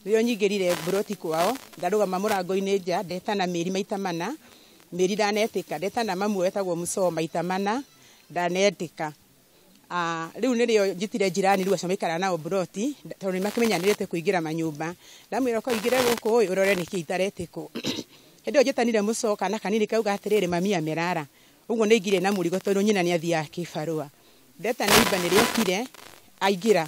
Rio nyingirire buroti kwao ndarugama murango-ini nja ndetana Mĩri maita mana. Mĩri ndanetika ndetana mamu wetagwo Mucoo maita mana ndanetika. Riu nirio njitire jirani riu acamaikara nao buroti tondu nimakimenyanirite kuingira manyumba. Ndamwira ko ingire guku urore niki itaretiko. Hindi njitanire Mucoo kana kanini kauga atiriri mami amerara. Uguo ni ingire na murigo tondu nyina ni athia kibarua. Ndeta neiba niriokire aingira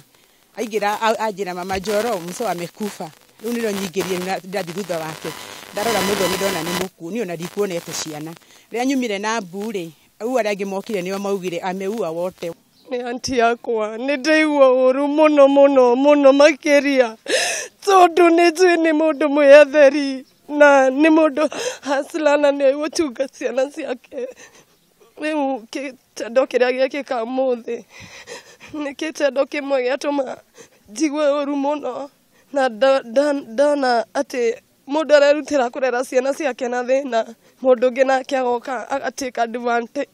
ajira mama Njoro Mucoo amekufa. Riu nirio nyingirie ndathi thutha wake. Ndarora muthomi ndona ni muku ni ona ndikuonete ciana. Ria nyumire na mburi au aria angi mokire nio maugire ameua wote. Ni anti yakwa ni ndaigua uru muno makiria tondu ni mundu mwiatheri na ni mundu haslana ni gutunga ciana ciake. Riu kitendo kiria giekika muthi ni kitendo kimwe giatuma njigue uru muno na ndona ati mundu arerutira kurera ciana ciake na thina mundu ungi nake agoka agatake advantage.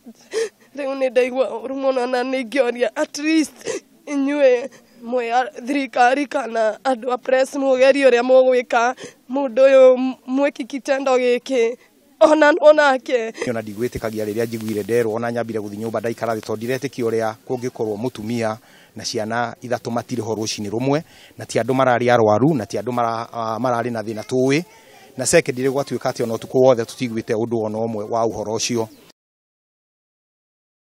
Riu ni ndaigua uru muno na ningioria at least inyue mwe thirikari kana andu a press mugeria uria mugwika mundu uyu mwiki kitendo giki onake ona ndigwitikagia riria njiguire nderwo ona nyambire guthi nyumba ndaikara tondu ndiretĩkia uria kungikorwo mutumia na ciana ithatu matire ho rucini rumwe na ti andu marari arwaru na ti andu marari na thina tuwi na secondary gwatuika ati ona utuku wothe tutigwite undu ona umwe wa uhoro ucio.